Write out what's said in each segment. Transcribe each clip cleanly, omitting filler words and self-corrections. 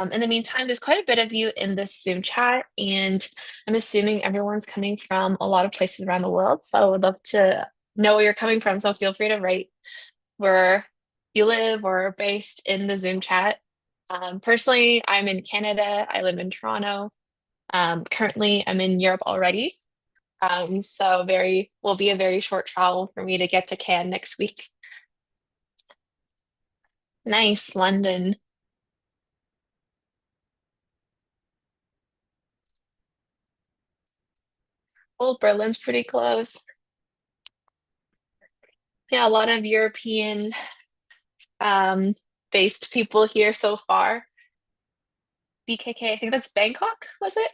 In the meantime, there's quite a bit of you in this Zoom chat, and I'm assuming everyone's coming from a lot of places around the world. So I would love to know where you're coming from. So feel free to write where you live or are based in the Zoom chat. Personally, I'm in Canada. I live in Toronto. Currently, I'm in Europe already. So very will be a very short travel for me to get to Cannes next week. Nice, London. Oh, Berlin's pretty close. Yeah, a lot of European um, based people here so far. BKK, I think that's Bangkok, was it?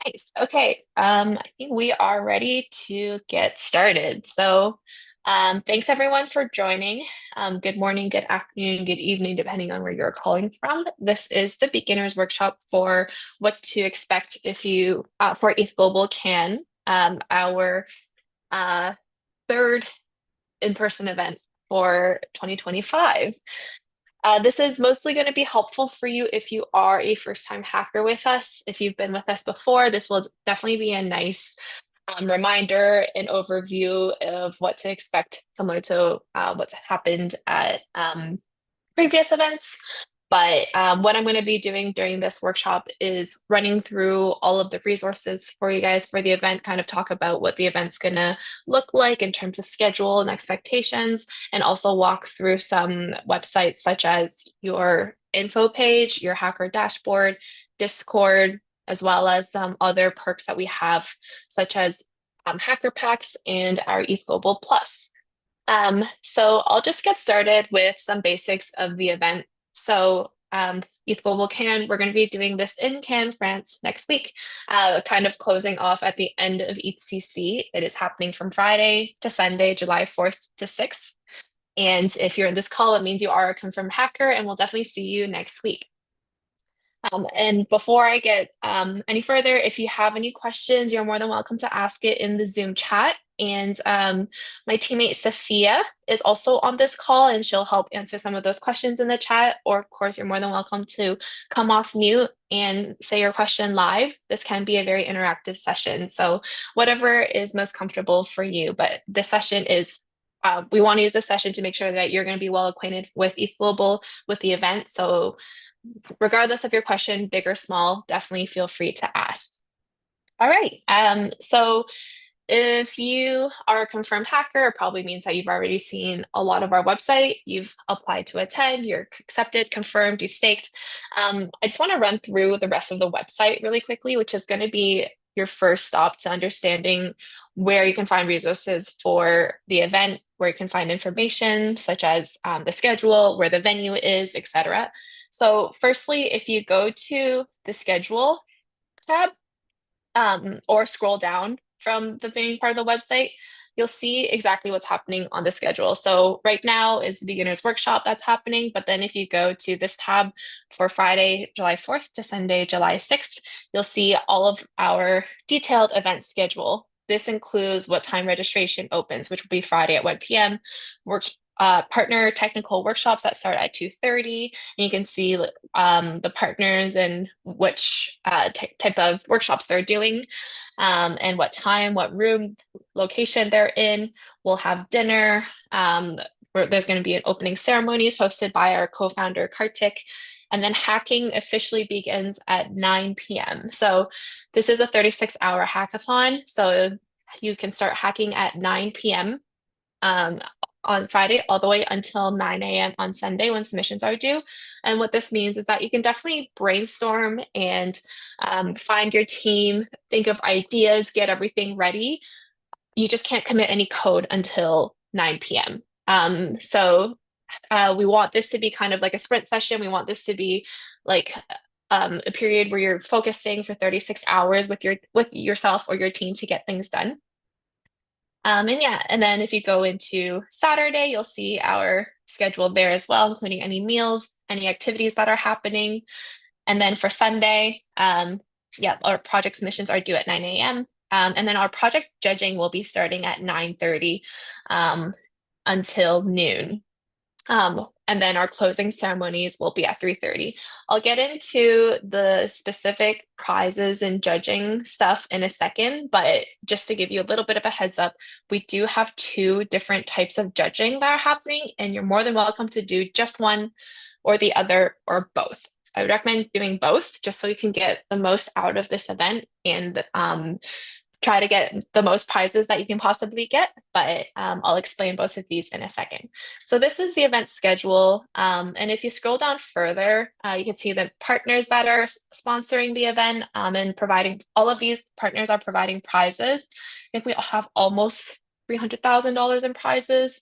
Nice. Okay. I think we are ready to get started. Thanks everyone for joining. Good morning, good afternoon, good evening, depending on where you're calling from. This is the beginner's workshop for what to expect if you for ETHGlobal Cannes, our uh, third in-person event for 2025. This is mostly going to be helpful for you if you are a first-time hacker with us. If you've been with us before, this will definitely be a nice reminder and overview of what to expect, similar to what's happened at previous events. But what I'm going to be doing during this workshop is running through all of the resources for you guys for the event, kind of talk about what the event's going to look like in terms of schedule and expectations, and also walk through some websites such as your info page, your hacker dashboard, Discord, as well as some other perks that we have, such as hacker packs and our ETHGlobal Plus. So I'll just get started with some basics of the event. ETH Global Cannes, we're going to be doing this in Cannes, France next week, kind of closing off at the end of ETHCC. It is happening from Friday to Sunday, July 4th to 6th. And if you're in this call, it means you are a confirmed hacker, and we'll definitely see you next week. And before I get any further, if you have any questions, you're more than welcome to ask it in the Zoom chat. And my teammate Sophia is also on this call, and she'll help answer some of those questions in the chat. Or, of course, you're more than welcome to come off mute and say your question live. This can be a very interactive session. So, whatever is most comfortable for you. But this session is we want to use this session to make sure that you're going to be well acquainted with ETH Global, with the event. So regardless of your question, big or small, definitely feel free to ask. All right. So if you are a confirmed hacker, it probably means that you've already seen a lot of our website. You've applied to attend, you're accepted, confirmed, you've staked. I just want to run through the rest of the website really quickly, which is going to be your first stop to understanding where you can find resources for the event, where you can find information such as the schedule, where the venue is, etc. So firstly, if you go to the schedule tab or scroll down from the main part of the website, you'll see exactly what's happening on the schedule. So right now is the beginner's workshop that's happening, but then if you go to this tab for Friday, July 4th to Sunday, July 6th, you'll see all of our detailed event schedule. This includes what time registration opens, which will be Friday at 1 p.m. Partner technical workshops that start at 2:30. And you can see the partners and which type of workshops they're doing, and what time, what room, location they're in. We'll have dinner. Where there's going to be an opening ceremonies hosted by our co-founder Kartik. And then hacking officially begins at 9 p.m. So this is a 36-hour hackathon. So you can start hacking at 9 p.m. On Friday all the way until 9 a.m. on Sunday when submissions are due. And what this means is that you can definitely brainstorm and find your team, think of ideas, get everything ready. You just can't commit any code until 9 p.m. We want this to be kind of like a sprint session. We want this to be like a period where you're focusing for 36 hours with yourself or your team to get things done. And then if you go into Saturday, you'll see our schedule there as well, including any meals, any activities that are happening. And then for Sunday, our project submissions are due at 9 a.m. And then our project judging will be starting at 9:30 until noon. And then our closing ceremonies will be at 3:30. I'll get into the specific prizes and judging stuff in a second, but just to give you a little bit of a heads up, we do have two different types of judging that are happening, and you're more than welcome to do just one or the other or both. I would recommend doing both just so you can get the most out of this event and try to get the most prizes that you can possibly get, but I'll explain both of these in a second. So this is the event schedule. And if you scroll down further, you can see the partners that are sponsoring the event and providing, all of these partners are providing prizes. I think we have almost $300,000 in prizes.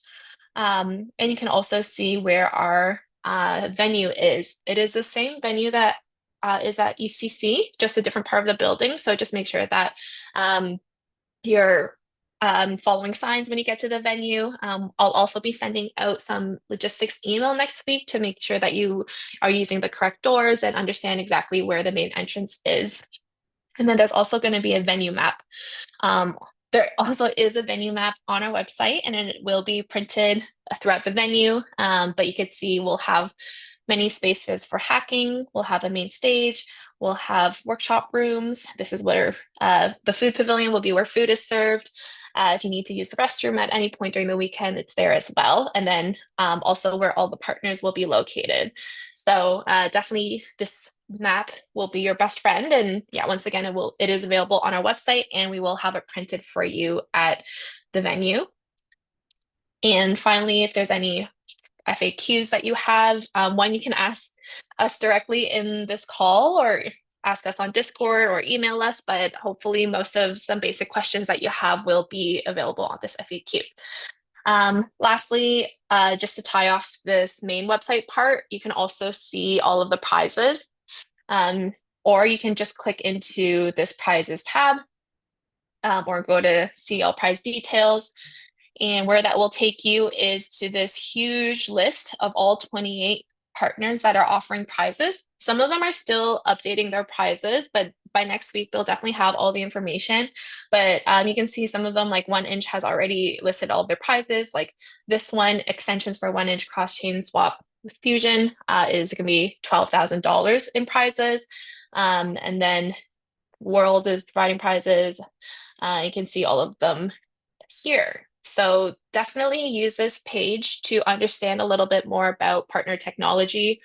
And you can also see where our venue is. It is the same venue that is at ECC, just a different part of the building. So just make sure that you're following signs when you get to the venue. I'll also be sending out some logistics email next week to make sure that you are using the correct doors and understand exactly where the main entrance is. And then there's also going to be a venue map. There also is a venue map on our website, and it will be printed throughout the venue. But you could see we'll have many spaces for hacking. We'll have a main stage. We'll have workshop rooms. This is where the food pavilion will be where food is served. If you need to use the restroom at any point during the weekend, it's there as well. And then also where all the partners will be located. So definitely this map will be your best friend. And yeah, once again, it is available on our website, and we will have it printed for you at the venue. And finally, if there's any FAQs that you have, one, you can ask us directly in this call or ask us on Discord or email us, but hopefully most of some basic questions that you have will be available on this FAQ. Lastly, just to tie off this main website part, you can also see all of the prizes, or you can just click into this prizes tab or go to see all prize details. And where that will take you is to this huge list of all 28 partners that are offering prizes. Some of them are still updating their prizes, but by next week, they'll definitely have all the information. But you can see some of them, like 1inch has already listed all of their prizes. Like this one, extensions for 1inch cross-chain swap with Fusion is going to be $12,000 in prizes. And then World is providing prizes. You can see all of them here. So definitely use this page to understand a little bit more about partner technology,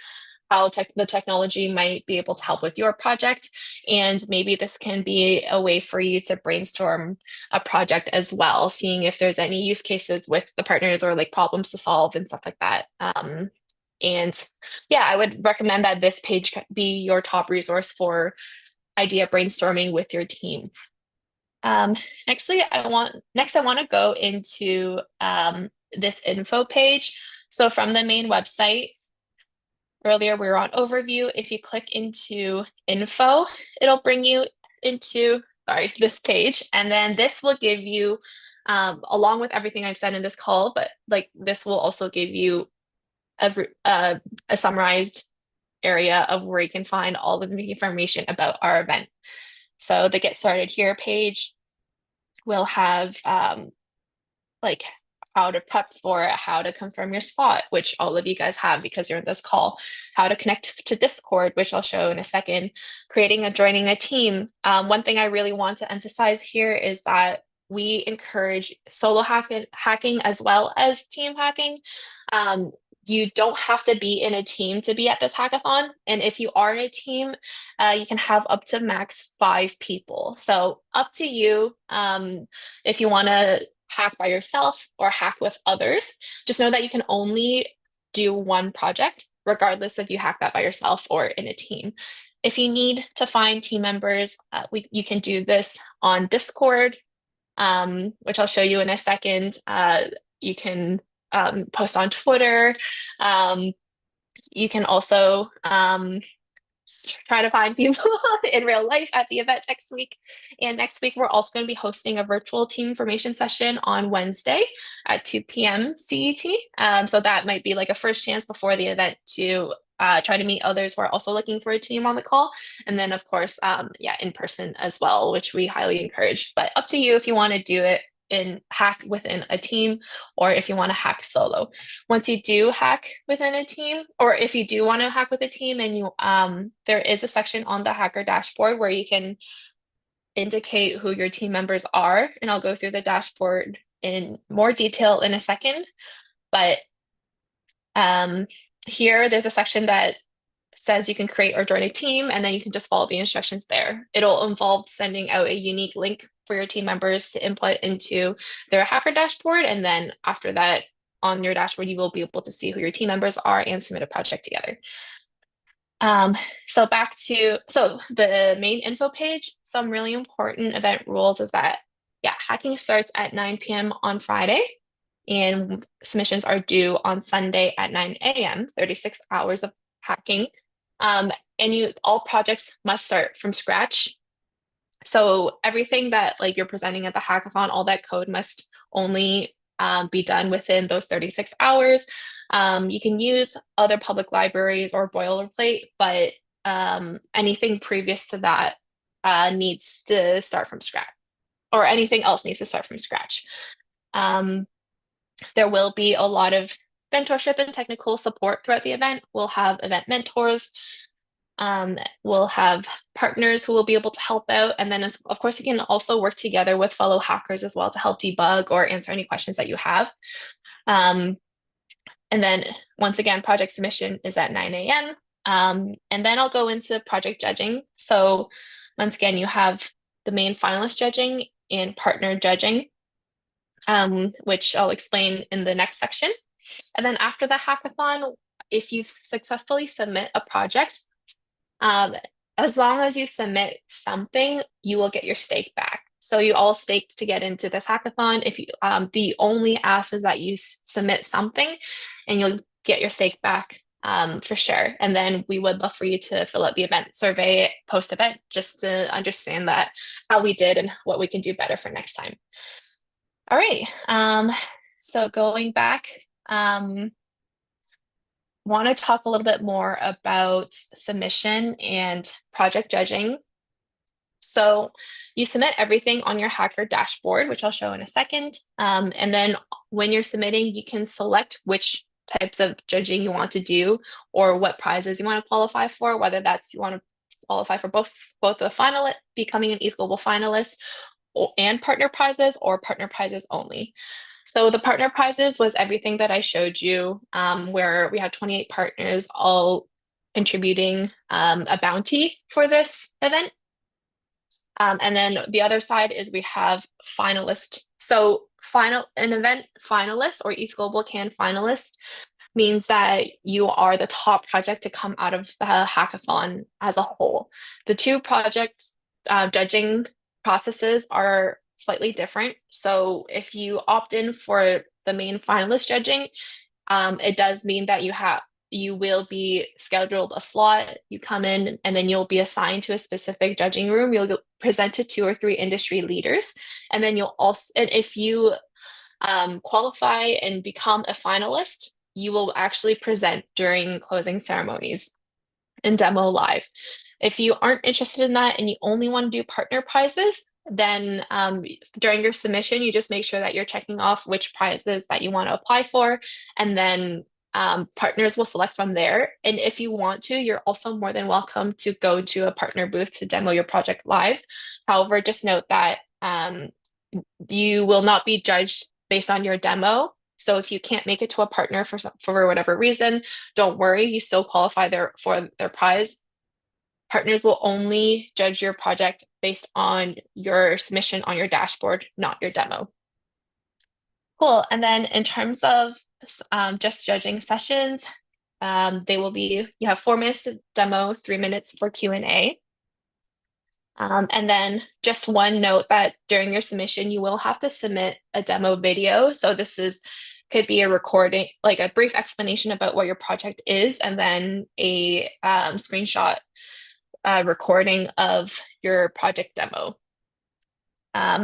how the technology might be able to help with your project. And maybe this can be a way for you to brainstorm a project as well, seeing if there's any use cases with the partners or like problems to solve and stuff like that. And yeah, I would recommend that this page be your top resource for idea brainstorming with your team. Next, I want to go into this info page. So from the main website, earlier we were on overview. If you click into info, it'll bring you into this page, and then this will give you, along with everything I've said in this call, but like this will also give you a summarized area of where you can find all of the information about our event. So the Get Started Here page will have like how to prep for it, how to confirm your spot, which all of you guys have because you're in this call, how to connect to Discord, which I'll show in a second, joining a team. One thing I really want to emphasize here is that we encourage solo hacking as well as team hacking. You don't have to be in a team to be at this hackathon. And if you are in a team, you can have up to max 5 people. So up to you if you want to hack by yourself or hack with others. Just know that you can only do one project, regardless if you hack that by yourself or in a team. If you need to find team members, you can do this on Discord, which I'll show you in a second. You can post on Twitter. You can also try to find people in real life at the event next week. And next week, we're also going to be hosting a virtual team information session on Wednesday at 2 p.m. CET. So that might be like a first chance before the event to try to meet others who are also looking for a team on the call. And then, of course, in person as well, which we highly encourage. But up to you if you want to do it hack within a team, or if you want to hack solo. Once you do hack within a team, or if you do want to hack with a team, and you there is a section on the hacker dashboard where you can indicate who your team members are, and I'll go through the dashboard in more detail in a second. But here there's a section that says you can create or join a team, and then you can just follow the instructions there. It'll involve sending out a unique link for your team members to input into their hacker dashboard. And then after that, on your dashboard, you will be able to see who your team members are and submit a project together. So the main info page, some really important event rules is that, yeah, hacking starts at 9 p.m. on Friday, and submissions are due on Sunday at 9 a.m., 36 hours of hacking. And all projects must start from scratch. So everything that like you're presenting at the hackathon, all that code must only be done within those 36 hours. You can use other public libraries or boilerplate, but anything previous to that needs to start from scratch, or anything else needs to start from scratch. There will be a lot of mentorship and technical support throughout the event. We'll have event mentors. We'll have partners who will be able to help out. And then, of course, you can also work together with fellow hackers as well to help debug or answer any questions that you have. And then, once again, project submission is at 9 a.m. And then I'll go into project judging. So once again, you have the main finalist judging and partner judging, which I'll explain in the next section. And then after the hackathon, if you successfully submit a project, as long as you submit something, you will get your stake back. So you all staked to get into this hackathon. If you, the only ask is that you submit something, and you'll get your stake back for sure. And then we would love for you to fill out the event survey post-event, just to understand that how we did and what we can do better for next time. All right. So going back, want to talk a little bit more about submission and project judging. So you submit everything on your hacker dashboard, which I'll show in a second. And then when you're submitting, you can select which types of judging you want to do, or what prizes you want to qualify for, whether that's you want to qualify for both the finalist, becoming an ETHGlobal finalist, and partner prizes, or partner prizes only. So the partner prizes was everything that I showed you, where we have 28 partners all contributing a bounty for this event. And then the other side is we have finalists. So an event finalist or ETHGlobal Cannes finalist means that you are the top project to come out of the hackathon as a whole. The two projects judging processes are slightly different. So if you opt in for the main finalist judging, it does mean that you will be scheduled a slot. You come in, and then you'll be assigned to a specific judging room. You'll present to 2 or 3 industry leaders, and then you'll also, and if you qualify and become a finalist, you will actually present during closing ceremonies and demo live. If you aren't interested in that and you only want to do partner prizes, then during your submission, you just make sure that you're checking off which prizes that you want to apply for, and then partners will select from there. And if you want to, you're also more than welcome to go to a partner booth to demo your project live. However, just note that you will not be judged based on your demo. So if you can't make it to a partner for whatever reason, don't worry, you still qualify for their prize. Partners will only judge your project based on your submission on your dashboard, not your demo. Cool. And then in terms of just judging sessions, you have 4 minutes to demo, 3 minutes for Q&A. And then just one note that during your submission, you will have to submit a demo video. So this could be a recording, like a brief explanation about what your project is, and then a screenshot recording of your project demo.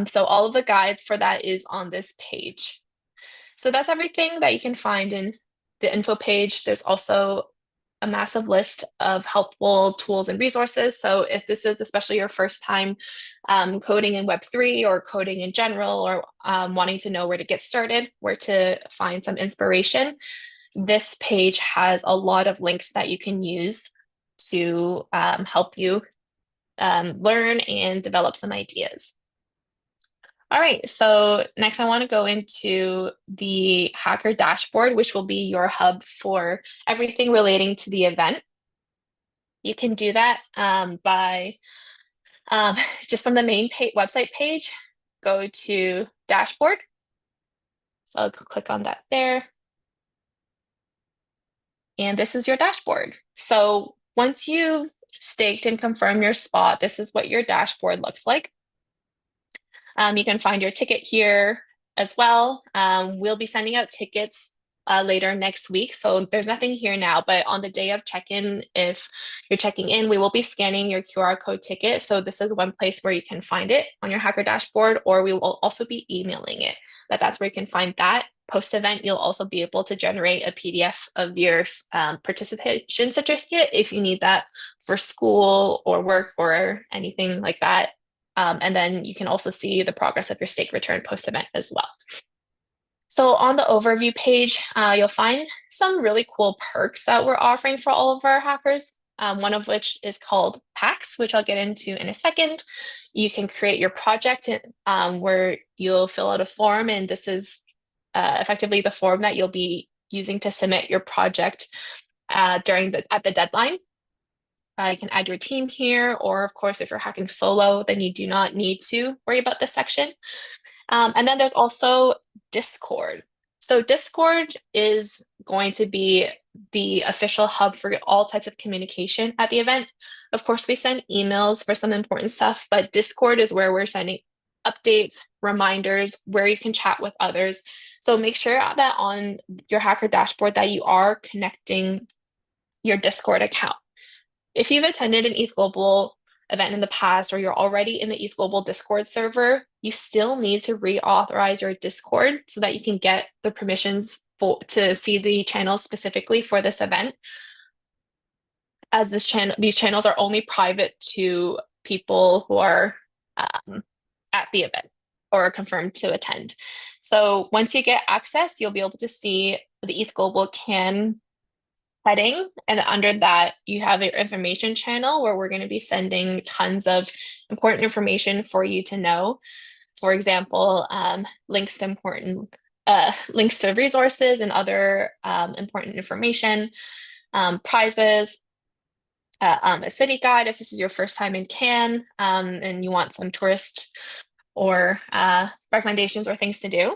So all of the guides for that is on this page. So that's everything that you can find in the info page. There's also a massive list of helpful tools and resources. So if this is especially your first time coding in Web3 or coding in general, or wanting to know where to get started, where to find some inspiration, this page has a lot of links that you can use to help you learn and develop some ideas. All right, so next I want to go into the Hacker dashboard, which will be your hub for everything relating to the event. You can do that by just from the main website page, go to dashboard. So I'll click on that there. And this is your dashboard. So once you've staked and confirmed your spot, this is what your dashboard looks like. You can find your ticket here as well. We'll be sending out tickets later next week. So there's nothing here now, but on the day of check-in, if you're checking in, we will be scanning your QR code ticket. So this is one place where you can find it on your Hacker dashboard, or we will also be emailing it. But that's where you can find that. Post-event, you'll also be able to generate a PDF of your participation certificate if you need that for school or work or anything like that. And then you can also see the progress of your stake return post-event as well. So on the overview page, you'll find some really cool perks that we're offering for all of our hackers, one of which is called packs, which I'll get into in a second. You can create your project where you'll fill out a form, and this is effectively the form that you'll be using to submit your project at the deadline. You can add your team here, or of course, if you're hacking solo, then you do not need to worry about this section. And then there's also Discord. So Discord is going to be the official hub for all types of communication at the event. Of course, we send emails for some important stuff, but Discord is where we're sending updates, reminders, where you can chat with others. So make sure that on your Hacker dashboard that you are connecting your Discord account. If you've attended an ETHGlobal event in the past, or you're already in the ETHGlobal Discord server, you still need to reauthorize your Discord so that you can get the permissions to see the channels specifically for this event. As these channels are only private to people who are at the event or are confirmed to attend. So once you get access, you'll be able to see the ETHGlobal Cannes heading, and under that you have your information channel where we're going to be sending tons of important information for you to know. For example, links to resources and other important information, prizes, a city guide if this is your first time in Cannes and you want some tourist or recommendations or things to do.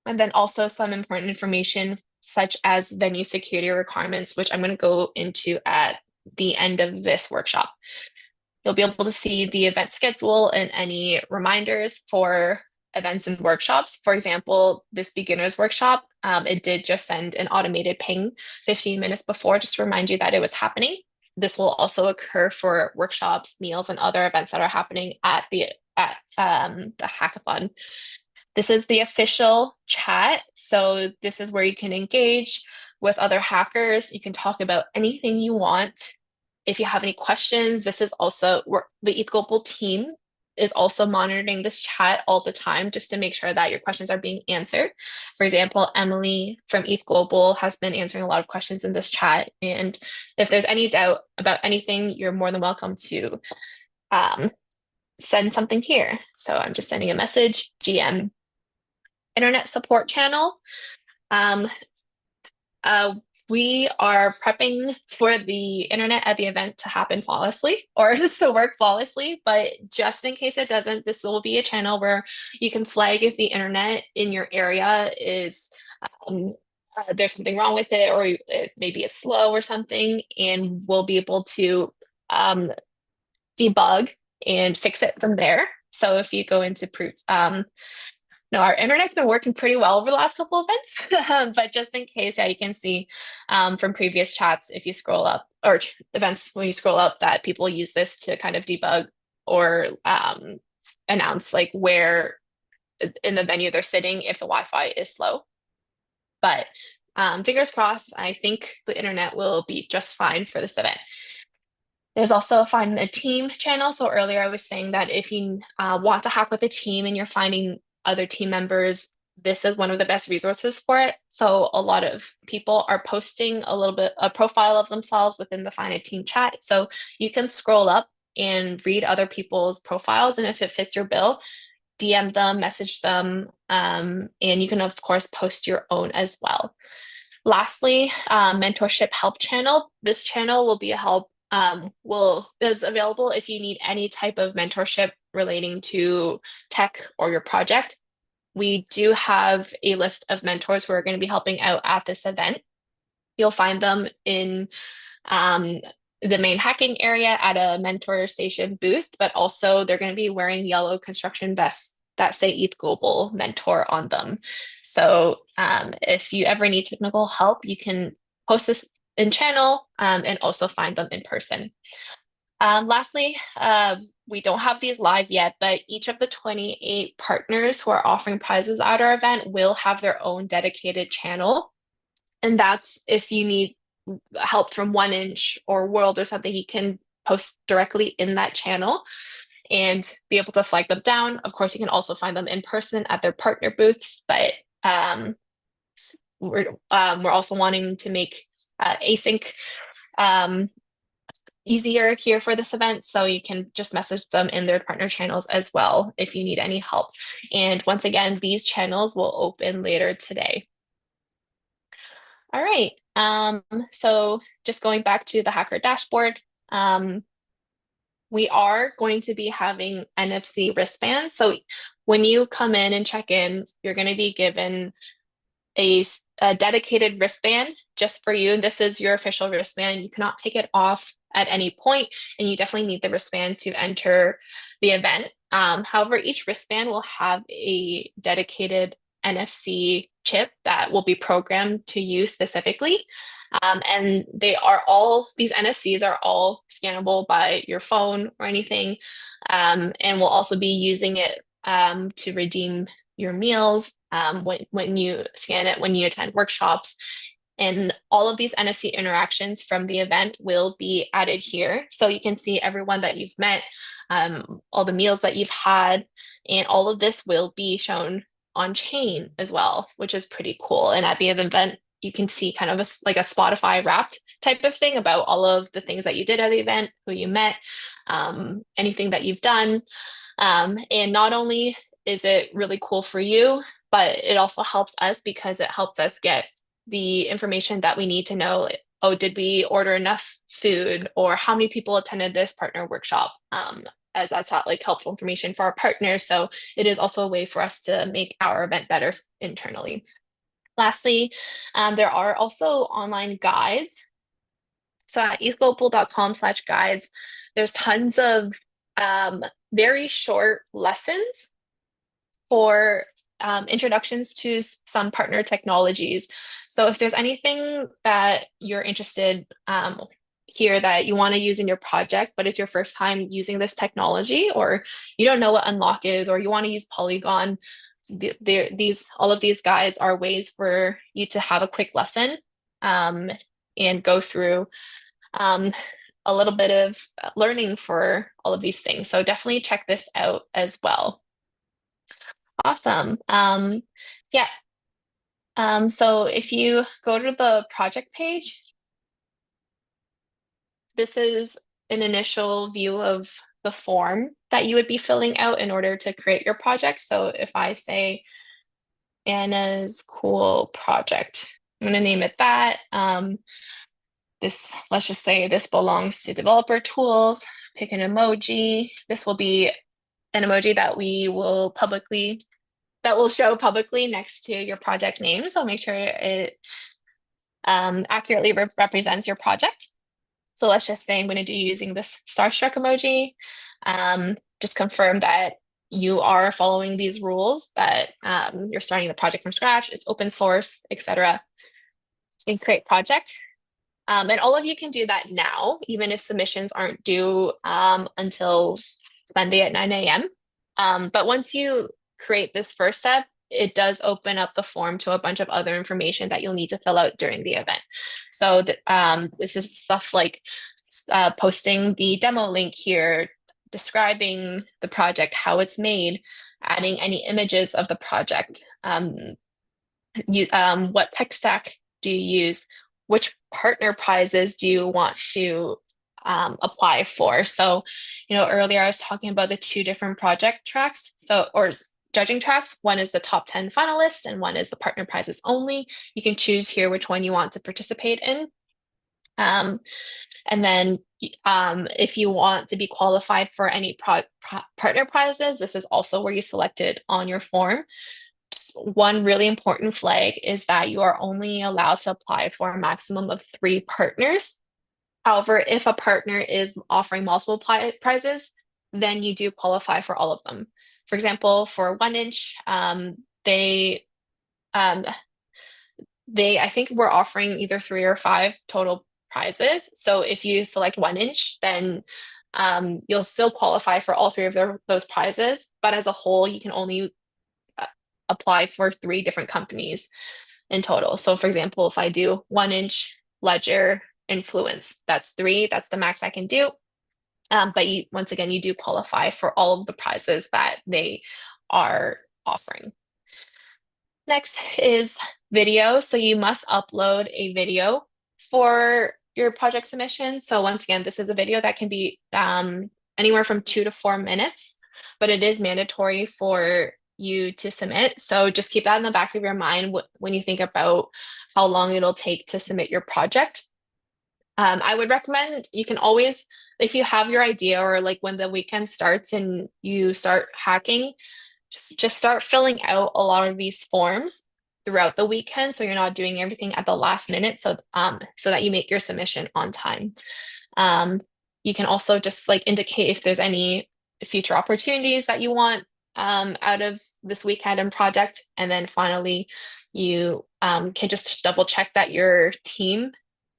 And then also some important information such as venue security requirements, which I'm going to go into at the end of this workshop. You'll be able to see the event schedule and any reminders for events and workshops. For example, this beginner's workshop, it did just send an automated ping 15 minutes before just to remind you that it was happening. This will also occur for workshops, meals, and other events that are happening at the hackathon. This is the official chat. So this is where you can engage with other hackers. You can talk about anything you want. If you have any questions, this is also where the ETHGlobal team is also monitoring this chat all the time just to make sure that your questions are being answered. For example, Emily from ETHGlobal has been answering a lot of questions in this chat. And if there's any doubt about anything, you're more than welcome to send something here. So I'm just sending a message, GM. Internet support channel. We are prepping for the internet at the event to happen flawlessly, or just to work flawlessly, but just in case it doesn't, this will be a channel where you can flag if the internet in your area is there's something wrong with it, or maybe it's slow or something, and we'll be able to debug and fix it from there. So if you go into proof, no, our internet's been working pretty well over the last couple of events, but just in case, yeah, you can see from previous chats, if you scroll up, or events when you scroll up, that people use this to kind of debug or announce like where in the venue they're sitting if the Wi-Fi is slow. But fingers crossed, I think the internet will be just fine for this event. There's also find a team channel. So earlier I was saying that if you want to hack with a team and you're finding other team members, this is one of the best resources for it. So a lot of people are posting a profile of themselves within the Find a Team chat. So you can scroll up and read other people's profiles. And if it fits your bill, DM them, message them, and you can, of course, post your own as well. Lastly, mentorship help channel. This channel will be a help is available if you need any type of mentorship relating to tech or your project. We do have a list of mentors who are going to be helping out at this event. You'll find them in the main hacking area at a mentor station booth, but also they're going to be wearing yellow construction vests that say ETHGlobal Mentor on them. So if you ever need technical help, you can post this in channel and also find them in person. Lastly, we don't have these live yet, but each of the 28 partners who are offering prizes at our event will have their own dedicated channel. And that's if you need help from 1inch or World or something, you can post directly in that channel and be able to flag them down. Of course, you can also find them in person at their partner booths, but we're also wanting to make async easier here for this event. So you can just message them in their partner channels as well if you need any help. And once again, these channels will open later today. All right. So just going back to the hacker dashboard, we are going to be having NFC wristbands. So when you come in and check in, you're going to be given a dedicated wristband just for you. And this is your official wristband. You cannot take it off at any point, and you definitely need the wristband to enter the event. However, each wristband will have a dedicated NFC chip that will be programmed to you specifically. And these NFCs are all scannable by your phone or anything. And we'll also be using it to redeem your meals when you scan it, when you attend workshops. And all of these NFC interactions from the event will be added here. So you can see everyone that you've met, all the meals that you've had, and all of this will be shown on chain as well, which is pretty cool. And at the end of the event, you can see kind of like a Spotify wrapped type of thing about all of the things that you did at the event, who you met, anything that you've done. And not only is it really cool for you, but it also helps us because it helps us get the information that we need to know. Oh, did we order enough food, or how many people attended this partner workshop? As that's like helpful information for our partners. So it is also a way for us to make our event better internally. Lastly, there are also online guides. So at ethglobal.com/guides, there's tons of very short lessons for introductions to some partner technologies. So if there's anything that you're interested here that you want to use in your project, but it's your first time using this technology, or you don't know what unlock is, or you want to use Polygon, all of these guides are ways for you to have a quick lesson and go through a little bit of learning for all of these things. So definitely check this out as well. Awesome. Yeah. So if you go to the project page, this is an initial view of the form that you would be filling out in order to create your project. So if I say Anna's cool project, I'm going to name it that. Let's just say this belongs to developer tools. Pick an emoji. This will be an emoji that will show publicly next to your project name. So make sure it accurately represents your project. So let's just say I'm going to do using this starstruck emoji. Just confirm that you are following these rules, that you're starting the project from scratch, it's open source, etc. And create project. And all of you can do that now, even if submissions aren't due until Sunday at 9 a.m. But once you create this first step, it does open up the form to a bunch of other information that you'll need to fill out during the event. So this is stuff like posting the demo link here, describing the project, how it's made, adding any images of the project, what tech stack do you use, which partner prizes do you want to apply for. So, earlier I was talking about the two different project tracks, or judging tracks. One is the top 10 finalists and one is the partner prizes only. You can choose here which one you want to participate in. And then if you want to be qualified for any partner prizes, this is also where you select it on your form. Just one really important flag is that you are only allowed to apply for a maximum of 3 partners. However, if a partner is offering multiple prizes, then you do qualify for all of them. For example, for 1inch, they I think were offering either 3 or 5 total prizes. So if you select 1inch, then you'll still qualify for all 3 of those prizes. But as a whole, you can only apply for 3 different companies in total. So for example, if I do 1inch, Ledger, Influence, that's 3, that's the max I can do. But once again, you do qualify for all of the prizes that they are offering. Next is video. So you must upload a video for your project submission. So once again, this is a video that can be anywhere from 2 to 4 minutes, but it is mandatory for you to submit. So just keep that in the back of your mind when you think about how long it'll take to submit your project. I would recommend you can always, if you have your idea or like when the weekend starts and you start hacking, just start filling out a lot of these forms throughout the weekend so you're not doing everything at the last minute, so that you make your submission on time. You can also just like indicate if there's any future opportunities that you want out of this weekend and project. And then finally, you can just double check that your team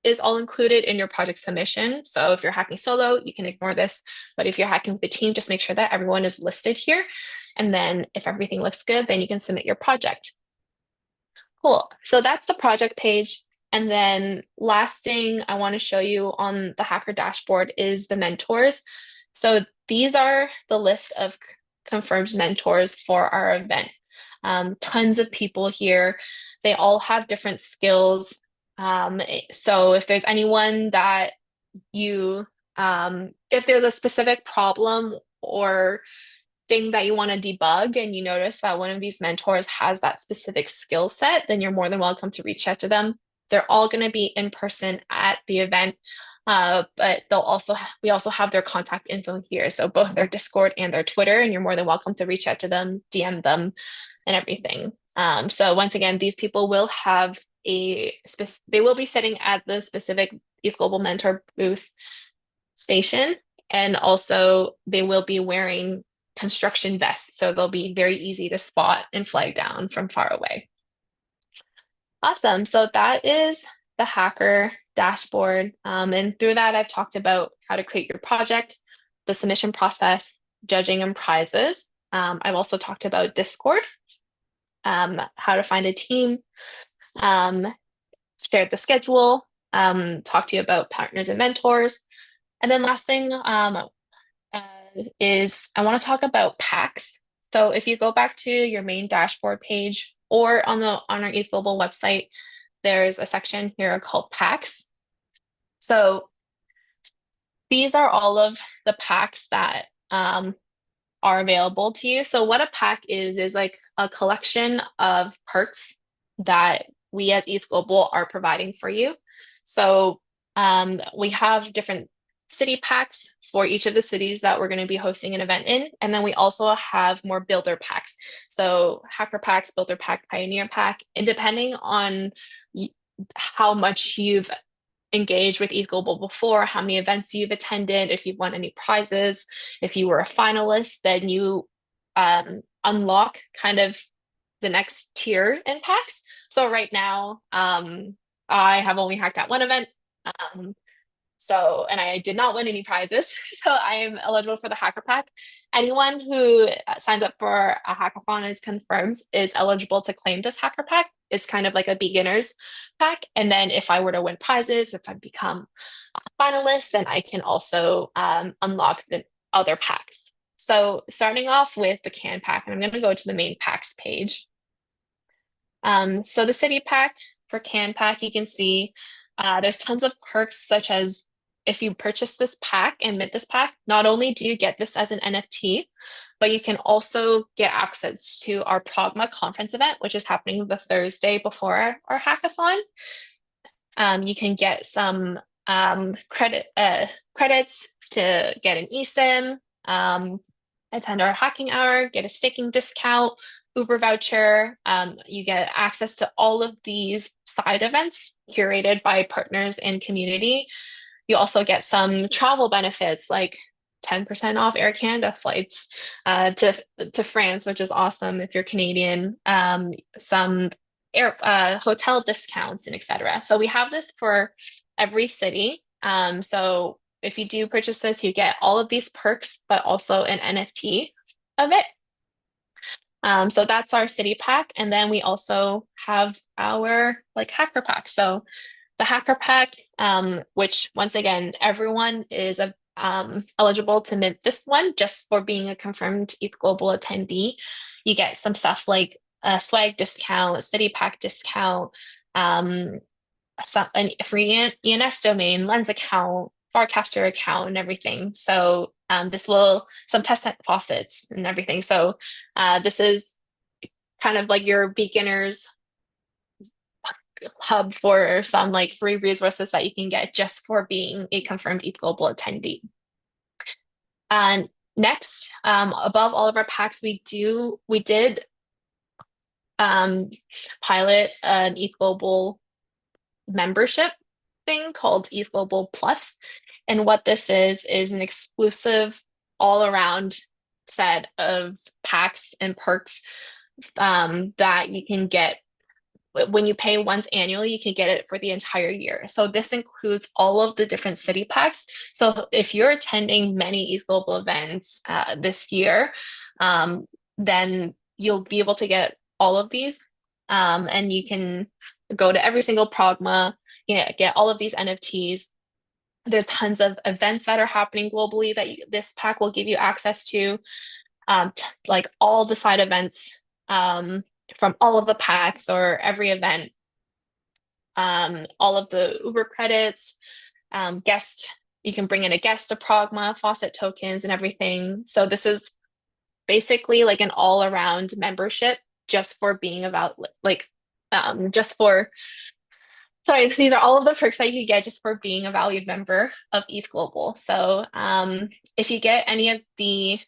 is all included in your project submission. So if you're hacking solo, you can ignore this. But if you're hacking with the team, just make sure that everyone is listed here. And then if everything looks good, then you can submit your project. Cool. So that's the project page. And then last thing I want to show you on the Hacker dashboard is the mentors. So these are the list of confirmed mentors for our event. Tons of people here. They all have different skills. So if there's anyone that if there's a specific problem or thing that you want to debug and you notice that one of these mentors has that specific skill set, then you're more than welcome to reach out to them. They're all going to be in person at the event, but we also have their contact info here. So both their Discord and their Twitter, and you're more than welcome to reach out to them, DM them, and everything. So once again, these people will have they will be sitting at the specific ETHGlobal mentor booth station, and also they will be wearing construction vests, so they'll be very easy to spot and flag down from far away. Awesome. So that is the Hacker dashboard. And through that, I've talked about how to create your project, the submission process, judging and prizes. I've also talked about Discord, how to find a team, shared the schedule, talk to you about partners and mentors. And then last thing is I want to talk about packs. So if you go back to your main dashboard page or on our ETHGlobal website, there's a section here called packs. So these are all of the packs that are available to you. So what a pack is like a collection of perks that we as ETHGlobal are providing for you. So we have different city packs for each of the cities that we're going to be hosting an event in. And then we also have more builder packs. So hacker packs, builder pack, pioneer pack, and depending on how much you've engaged with ETHGlobal before, how many events you've attended, if you've won any prizes, if you were a finalist, then you unlock kind of the next tier in packs. So right now, I have only hacked at one event. So, and I did not win any prizes. So I am eligible for the Hacker Pack. Anyone who signs up for a hackathon is confirmed is eligible to claim this Hacker Pack. It's kind of like a beginner's pack. And then if I were to win prizes, if I become a finalist, then I can also unlock the other packs. So starting off with the Cannes pack, and I'm going to go to the main packs page. So the city pack for Cannes pack, you can see there's tons of perks, such as if you purchase this pack and mint this pack, not only do you get this as an NFT, but you can also get access to our Pragma conference event, which is happening the Thursday before our hackathon. You can get some credits to get an eSIM, attend our hacking hour, get a staking discount, Uber voucher. You get access to all of these side events curated by partners and community. You also get some travel benefits like 10% off Air Canada flights to France, which is awesome if you're Canadian. Some hotel discounts and etc. So we have this for every city. So if you do purchase this, you get all of these perks, but also an NFT of it. So that's our city pack. And then we also have our like hacker pack. So the hacker pack, which once again, everyone is eligible to mint this one just for being a confirmed ETHGlobal attendee. You get some stuff like a swag discount, city pack discount, a free ENS domain, Lens account, Farcaster account, and everything. So this will some test net faucets and everything. So this is kind of like your beginners hub for some like free resources that you can get just for being a confirmed ETHGlobal attendee. And next, above all of our packs, we did pilot an ETHGlobal membership thing called ETHGlobal Plus. And what this is an exclusive all-around set of packs and perks that you can get when you pay once annually, you can get it for the entire year. So this includes all of the different city packs. So if you're attending many ETHGlobal events this year, then you'll be able to get all of these. And you can go to every single Pragma, get all of these NFTs. There's tons of events that are happening globally that this pack will give you access to, like all the side events from all of the packs or every event, all of the Uber credits, you can bring in a guest to Pragma, faucet tokens and everything. So this is basically like an all-around membership just for being about these are all of the perks that you could get just for being a valued member of ETHGlobal. So if you get any of the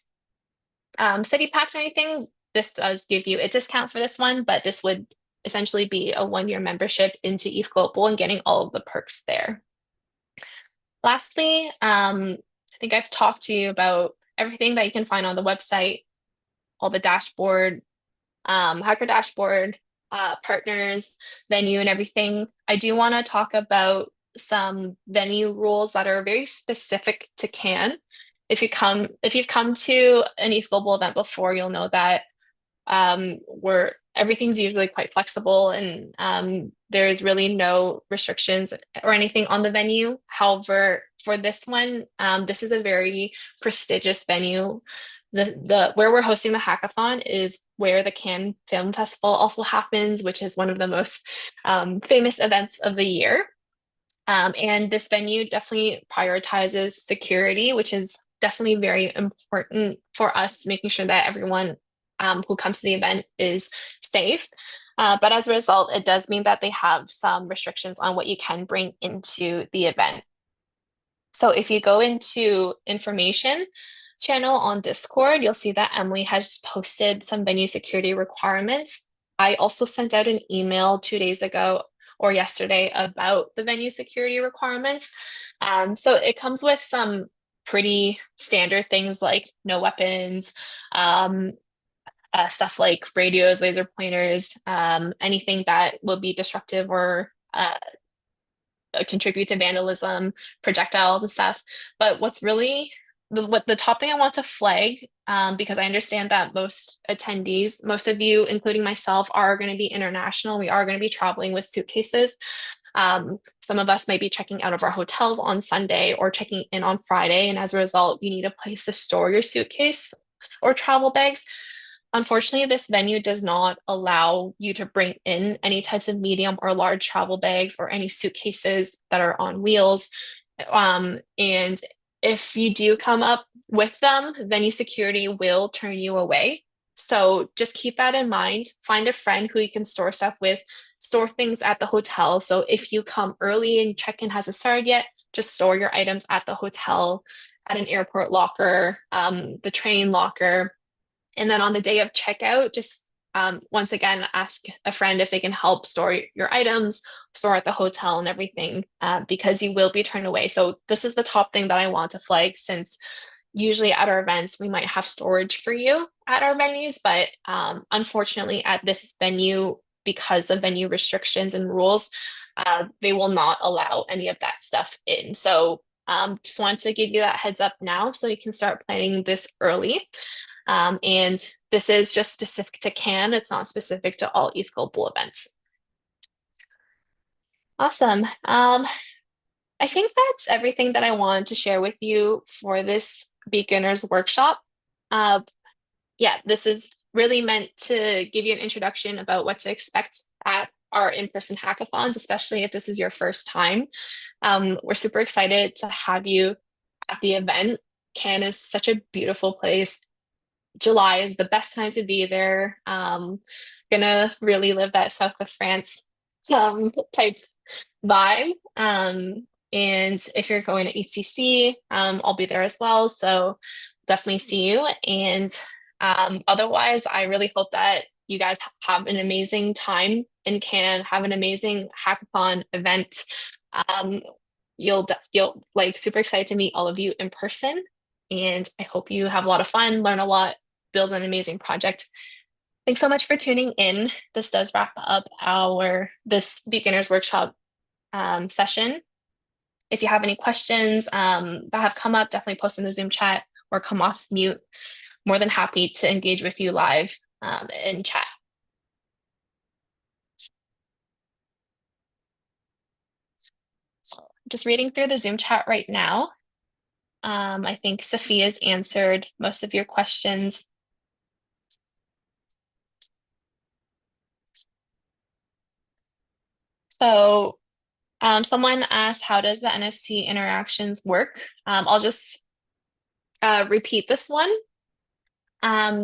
city packs or anything, this does give you a discount for this one, but this would essentially be a one-year membership into ETHGlobal and getting all of the perks there. Lastly, I think I've talked to you about everything that you can find on the website, all the dashboard, hacker dashboard, partners, venue, and everything. I do want to talk about some venue rules that are very specific to Cannes. If you've come to an ETHGlobal event before, you'll know that where everything's usually quite flexible and there is really no restrictions or anything on the venue. However, for this one, this is a very prestigious venue. The where we're hosting the hackathon is where the Cannes Film Festival also happens, which is one of the most famous events of the year. And this venue definitely prioritizes security, which is definitely very important for us, making sure that everyone who comes to the event is safe. But as a result, it does mean that they have some restrictions on what you can bring into the event. So if you go into information channel on Discord, you'll see that Emily has posted some venue security requirements. I also sent out an email 2 days ago or yesterday about the venue security requirements. So it comes with some pretty standard things like no weapons, stuff like radios, laser pointers, anything that will be disruptive or contribute to vandalism, projectiles and stuff. But what's really what the top thing I want to flag, because I understand that most attendees, most of you, including myself, are going to be international. We are going to be traveling with suitcases. Some of us might be checking out of our hotels on Sunday or checking in on Friday, and as a result, you need a place to store your suitcase or travel bags. Unfortunately, this venue does not allow you to bring in any types of medium or large travel bags or any suitcases that are on wheels. And if you do come up with them, venue security will turn you away. So just keep that in mind. Find a friend who you can store stuff with, store things at the hotel. So if you come early and check-in hasn't started yet, just store your items at the hotel, at an airport locker, the train locker. And then on the day of checkout, just once again, ask a friend if they can help store your items, store at the hotel and everything, because you will be turned away. So this is the top thing that I want to flag, since usually at our events, we might have storage for you at our venues, but unfortunately at this venue, because of venue restrictions and rules, they will not allow any of that stuff in. So just wanted to give you that heads up now so you can start planning this early. And this is just specific to Cannes. It's not specific to all ETHGlobal events. Awesome. I think that's everything that I wanted to share with you for this beginners workshop. Yeah, this is really meant to give you an introduction about what to expect at our in-person hackathons, especially if this is your first time. We're super excited to have you at the event. Cannes is such a beautiful place. July is the best time to be there. Gonna really live that South of France type vibe. And if you're going to HCC, I'll be there as well. So definitely see you. And otherwise, I really hope that you guys have an amazing time and can have an amazing hackathon event. Um, you'll like super excited to meet all of you in person. And I hope you have a lot of fun, learn a lot, build an amazing project. Thanks so much for tuning in. This does wrap up this beginners workshop session. If you have any questions that have come up, definitely post in the Zoom chat or come off mute. More than happy to engage with you live in chat. So just reading through the Zoom chat right now. I think Sophia's answered most of your questions. So someone asked, how does the NFC interactions work? I'll just repeat this one.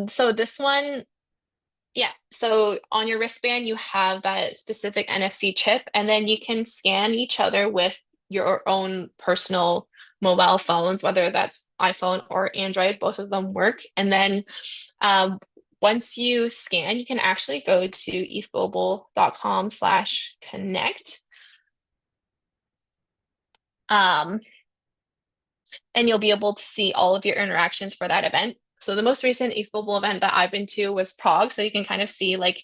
So this one, yeah, so on your wristband, you have that specific NFC chip, and then you can scan each other with your own personal mobile phones, whether that's iPhone or Android, both of them work. And then once you scan, you can actually go to ethglobal.com/connect. And you'll be able to see all of your interactions for that event. So the most recent ETHGlobal event that I've been to was Prague. So you can kind of see like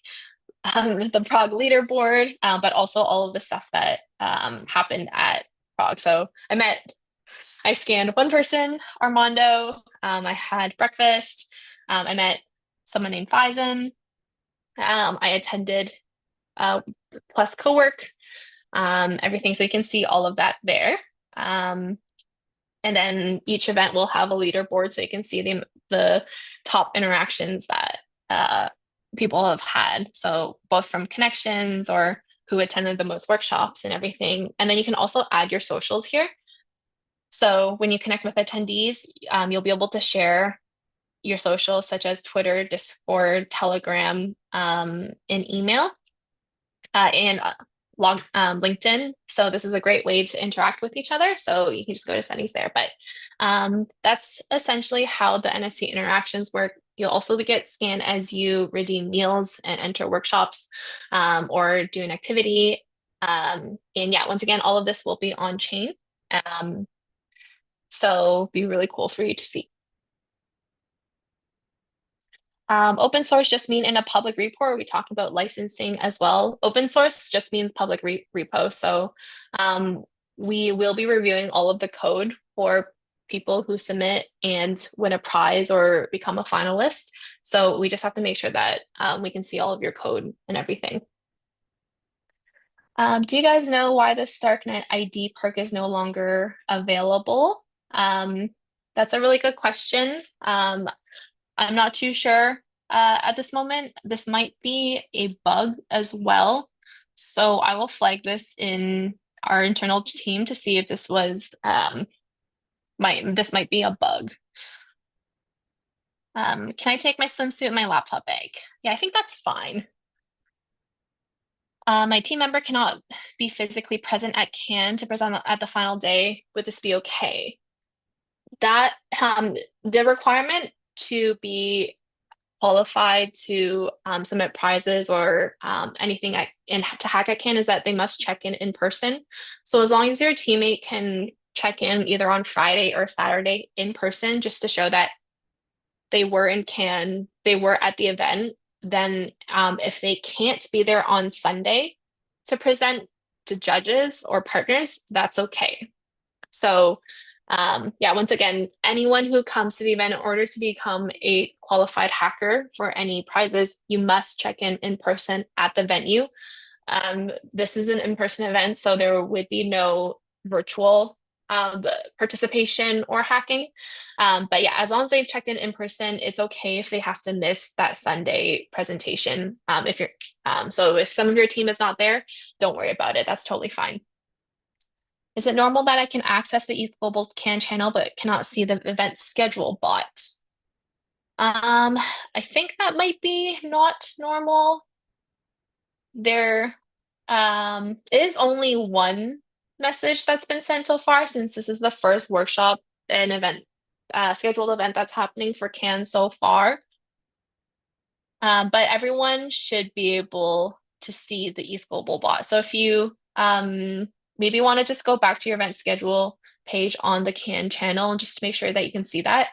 the Prague leaderboard, but also all of the stuff that happened at Prague. So I scanned one person, Armando. I had breakfast. I met someone named Faison. I attended plus co-work, everything. So you can see all of that there. And then each event will have a leaderboard so you can see the top interactions that people have had. So both from connections or who attended the most workshops and everything. And then you can also add your socials here. So when you connect with attendees, you'll be able to share your socials such as Twitter, Discord, Telegram, and email, and LinkedIn. So this is a great way to interact with each other. So you can just go to settings there. But that's essentially how the NFC interactions work. You'll also get scanned as you redeem meals and enter workshops or do an activity. And yeah, once again, all of this will be on chain. So be really cool for you to see. Open source just mean in a public repo. We talk about licensing as well. Open source just means public repo. So we will be reviewing all of the code for people who submit and win a prize or become a finalist. So we just have to make sure that we can see all of your code and everything. Do you guys know why the Starknet ID perk is no longer available? That's a really good question. I'm not too sure at this moment. This might be a bug as well. So I will flag this in our internal team to see if this was this might be a bug. Can I take my swimsuit and my laptop bag? Yeah, I think that's fine. My team member cannot be physically present at Cannes to present at the final day. Would this be okay? That the requirement to be qualified to submit prizes or anything to hackathon is that they must check in person. So as long as your teammate can check in either on Friday or Saturday in person, just to show that they were in Cannes, they were at the event, then if they can't be there on Sunday to present to judges or partners, that's okay. So yeah, once again, anyone who comes to the event in order to become a qualified hacker for any prizes, you must check in person at the venue. This is an in-person event, so there would be no virtual participation or hacking. But yeah, as long as they've checked in person, it's okay if they have to miss that Sunday presentation. If you're so if some of your team is not there, don't worry about it. That's totally fine. Is it normal that I can access the ETHGlobal Cannes channel but cannot see the event schedule bot? I think that might be not normal. There is only one message that's been sent so far since this is the first workshop and event scheduled event that's happening for Cannes so far. But everyone should be able to see the ETHGlobal bot. So if you maybe want to just go back to your event schedule page on the Cannes channel just to make sure that you can see that.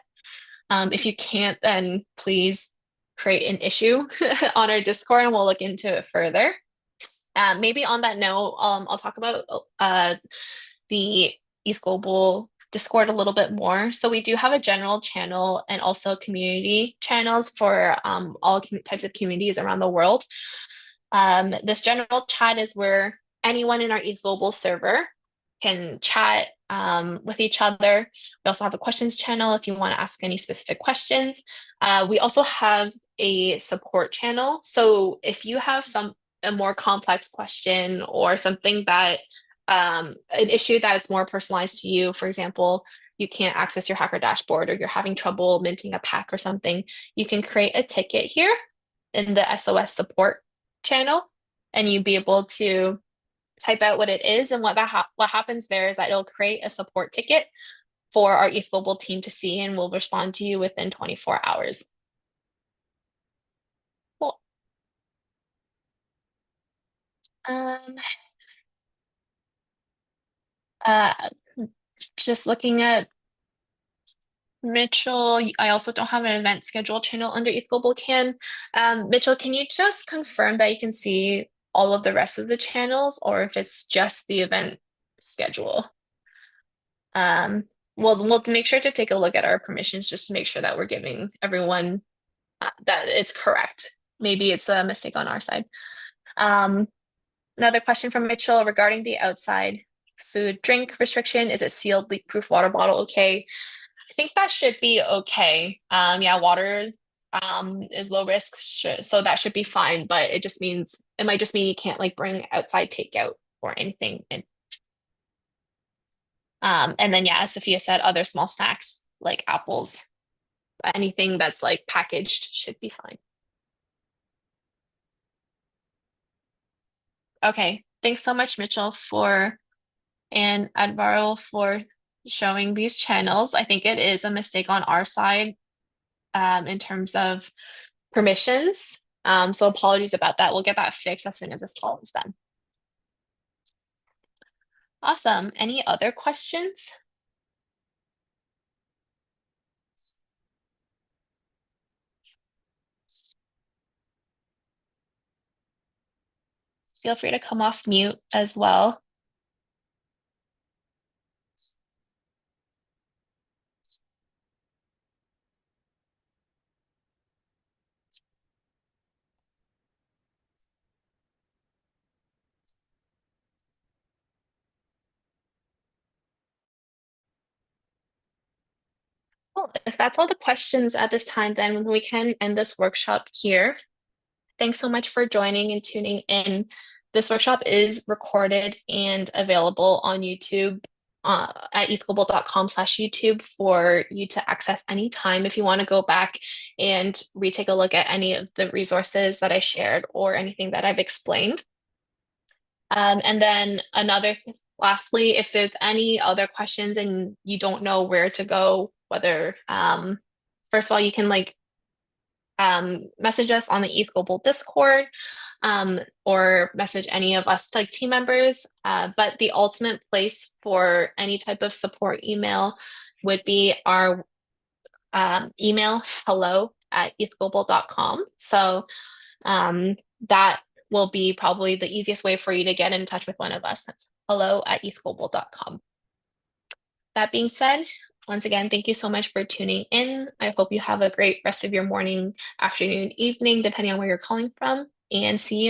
If you can't, then please create an issue on our Discord and we'll look into it further. Maybe on that note, I'll talk about the ETHGlobal Discord a little bit more. So we do have a general channel and also community channels for all types of communities around the world. This general chat is where anyone in our ETHGlobal server can chat with each other. We also have a questions channel if you want to ask any specific questions. We also have a support channel. So if you have a more complex question or something that an issue that is more personalized to you, for example, you can't access your hacker dashboard or you're having trouble minting a pack or something, you can create a ticket here in the SOS support channel and you'd be able to type out what it is, and what happens there is that it'll create a support ticket for our ETHGlobal team to see, and we'll respond to you within 24 hours. Cool. Um, uh, just looking at Mitchell, I also don't have an event schedule channel under ETHGlobal Cannes. Mitchell, can you just confirm that you can see all of the rest of the channels, or if it's just the event schedule? We'll make sure to take a look at our permissions just to make sure that we're giving everyone that it's correct. Maybe it's a mistake on our side. Another question from Mitchell regarding the outside food drink restriction. Is it sealed, leak-proof water bottle okay? I think that should be okay. Yeah, water is low risk, so that should be fine, but it might just mean you can't like bring outside takeout or anything in. And then, yeah, as Sophia said, other small snacks like apples, anything that's like packaged should be fine. Okay, thanks so much, Mitchell, and Advaro for showing these channels. I think it is a mistake on our side in terms of permissions. So apologies about that. We'll get that fixed as soon as this call is done. Awesome. Any other questions? Feel free to come off mute as well. Well, if that's all the questions at this time, then we can end this workshop here. Thanks so much for joining and tuning in. This workshop is recorded and available on YouTube at ethglobal.com/YouTube for you to access anytime if you want to go back and retake a look at any of the resources that I shared or anything that I've explained. And then lastly, if there's any other questions and you don't know where to go, whether, first of all, you can message us on the ETHGlobal Discord, or message any of us like team members. But the ultimate place for any type of support email would be our email hello@ethglobal.com. So that will be probably the easiest way for you to get in touch with one of us. That's hello@ethglobal.com. That being said, once again, thank you so much for tuning in. I hope you have a great rest of your morning, afternoon, evening, depending on where you're calling from, and see you next